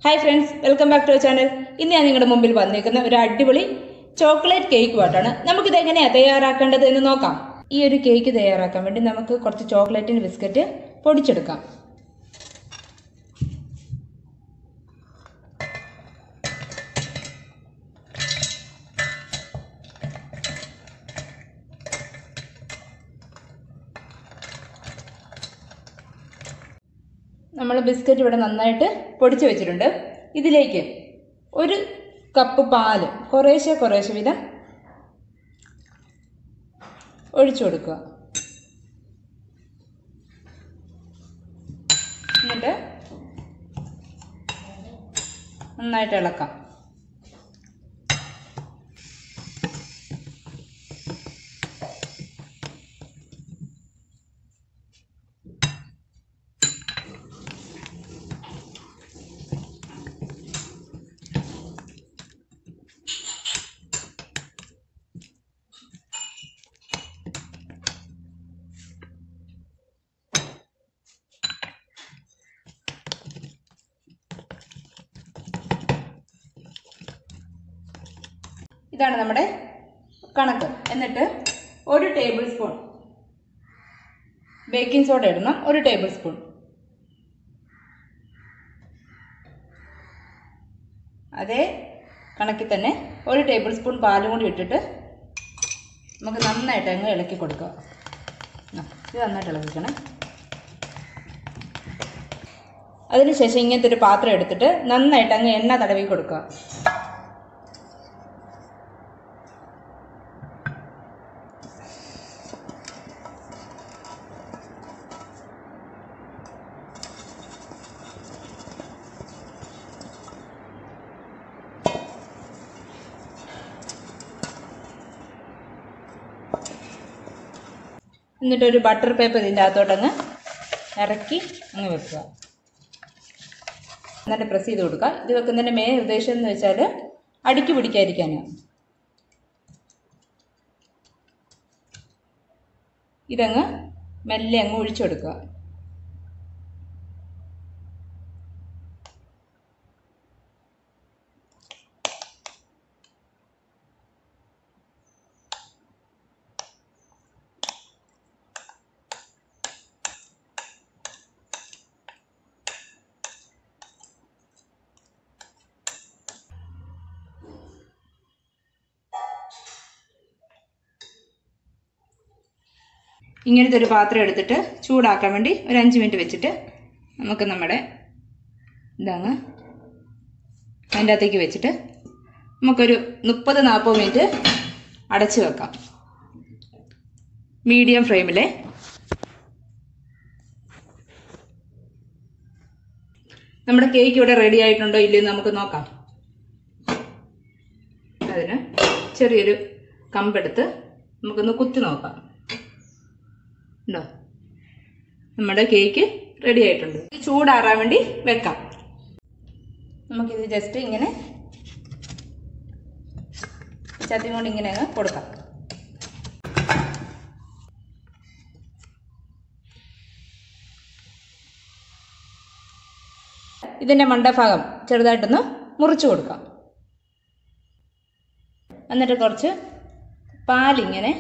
Hi friends, welcome back to our channel. ഇന്ന് ഞാൻ നിങ്ങളുടെ മുമ്പിൽ വന്നിരിക്കുന്ന ഒരു അടിപൊളി ചോക്ലേറ്റ് കേക്ക് വാട്ടാണ്. നമുക്ക് ഇത് എങ്ങനെയാ തയ്യാറാക്കേണ്ടത് എന്ന് നോക്കാം. ഈ ഒരു കേക്ക് തയ്യാറാക്കാൻ വേണ്ടി നമുക്ക് കുറച്ച് ചോക്ലേറ്റിന്റെ ബിസ്ക്കറ്റ് പൊടിച്ചെടുക്കാം. നമ്മൾ ബിസ്ക്കറ്റ് ഇവിടെ നന്നായിട്ട് പൊടിച്ചു വെച്ചിട്ടുണ്ട്. ഇതിലേക്ക് ഒരു കപ്പ് പാല് കുറേശ്ശെ വീതം ഒഴിച്ചു കൊടുക്കുക. എന്നിട്ട് നന്നായിട്ട് ഇളക്കാം. ഇതാണ് നമ്മുടെ കണക്ക്. എന്നിട്ട് ഒരു ടേബിൾ സ്പൂൺ ബേക്കിംഗ് സോഡ ഇടണം. ഒരു ടേബിൾ സ്പൂൺ. അതേ കണക്കിൽ തന്നെ ഒരു ടേബിൾ സ്പൂൺ പാലും കൂടി ഇട്ടിട്ട് നമുക്ക് നന്നായിട്ട് അങ്ങ് ഇളക്കി കൊടുക്കുക. ഇത് നന്നായിട്ട് ഇളക്കിക്കണം. അതിനുശേഷം ഇങ്ങനത്തെ ഒരു പാത്രം എടുത്തിട്ട് നന്നായിട്ട് അങ്ങ് എണ്ണ തടവി കൊടുക്കുക. എന്നിട്ട് ഒരു ബട്ടർ പേപ്പർ ഇതിൻ്റെ അകത്തോട്ടങ്ങ് ഇറക്കി അങ്ങ് വെക്കുക. എന്നിട്ട് പ്രസ് ചെയ്ത് കൊടുക്കുക. ഇത് വെക്കുന്നതിൻ്റെ മെയിൻ ഉദ്ദേശം എന്ന് വെച്ചാൽ അടിക്ക് പിടിക്കാതിരിക്കാനാണ്. ഇതങ്ങ് മെല്ലെ അങ്ങ് ഒഴിച്ചു കൊടുക്കുക. ഇങ്ങനത്തെ ഒരു പാത്രം എടുത്തിട്ട് ചൂടാക്കാൻ വേണ്ടി ഒരു 5 മിനിറ്റ് വെച്ചിട്ട് നമുക്ക് നമ്മുടെ ഇതങ്ങ് അതിൻ്റെ അകത്തേക്ക് വെച്ചിട്ട് നമുക്കൊരു 30-40 മിനിറ്റ് അടച്ചു വെക്കാം. മീഡിയം ഫ്ലെയിമിൽ. നമ്മുടെ കേക്ക് ഇവിടെ റെഡി ആയിട്ടുണ്ടോ ഇല്ലയോ നമുക്ക് നോക്കാം. അതിന് ചെറിയൊരു കമ്പെടുത്ത് നമുക്കൊന്ന് കുത്തി നോക്കാം. ഉണ്ടോ? നമ്മുടെ കേക്ക് റെഡി ആയിട്ടുണ്ട്. ചൂടാറാൻ വേണ്ടി വെക്കാം. നമുക്കിത് ജസ്റ്റ് ഇങ്ങനെ ചട്ടി കൊണ്ട് ഇങ്ങനെ അങ്ങ് കൊടുക്കാം. ഇതിൻ്റെ മണ്ടഭാഗം ചെറുതായിട്ടൊന്ന് മുറിച്ചു കൊടുക്കാം. എന്നിട്ട് കുറച്ച് പാലിങ്ങനെ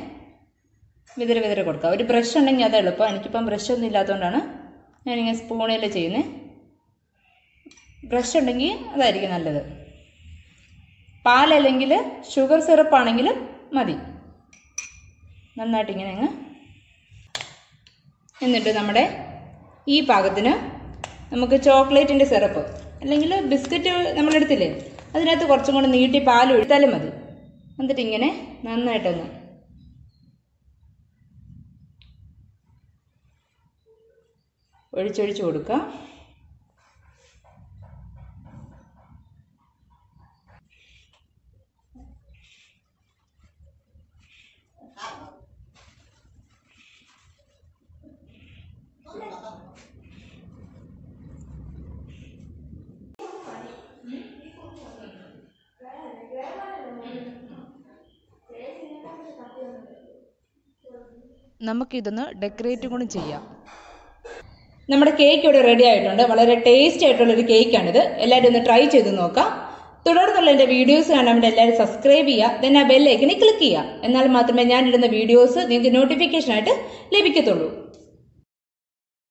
വിതറി കൊടുക്കുക. ഒരു ബ്രഷ് ഉണ്ടെങ്കിൽ അത് എളുപ്പം. എനിക്കിപ്പം ബ്രഷ് ഒന്നും ഇല്ലാത്തതുകൊണ്ടാണ് ഞാനിങ്ങനെ സ്പൂണിൽ ചെയ്യുന്നത്. ബ്രഷ് ഉണ്ടെങ്കിൽ അതായിരിക്കും നല്ലത്. പാലല്ലെങ്കിൽ ഷുഗർ സിറപ്പാണെങ്കിലും മതി. നന്നായിട്ട് ഇങ്ങനെ അങ്ങ്. എന്നിട്ട് നമ്മുടെ ഈ പാകത്തിന് നമുക്ക് ചോക്ലേറ്റിൻ്റെ സിറപ്പ് അല്ലെങ്കിൽ ബിസ്ക്കറ്റ് നമ്മളെടുത്തില്ലേ അതിനകത്ത് കുറച്ചും കൂടെ നീട്ടി പാൽ ഒഴിച്ചാലും മതി. എന്നിട്ട് ഇങ്ങനെ നന്നായിട്ടൊന്ന് ഒഴിച്ചൊഴിച്ച് കൊടുക്കുക. നമുക്കിതൊന്ന് ഡെക്കറേറ്റ് കൂടി ചെയ്യാം. നമ്മുടെ കേക്ക് ഇവിടെ റെഡി ആയിട്ടുണ്ട്. വളരെ ടേസ്റ്റി ആയിട്ടുള്ളൊരു കേക്കാണിത്. എല്ലാവരും ഒന്ന് ട്രൈ ചെയ്ത് നോക്കാം. തുടർന്നുള്ള എൻ്റെ വീഡിയോസ് കാണാൻ വേണ്ടി എല്ലാവരും സബ്സ്ക്രൈബ് ചെയ്യുക. ദെൻ ആ ബെല്ലൈക്കനെ ക്ലിക്ക് ചെയ്യുക. എന്നാൽ മാത്രമേ ഞാൻ ഇടുന്ന വീഡിയോസ് നിങ്ങൾക്ക് നോട്ടിഫിക്കേഷൻ ആയിട്ട് ലഭിക്കത്തുള്ളൂ.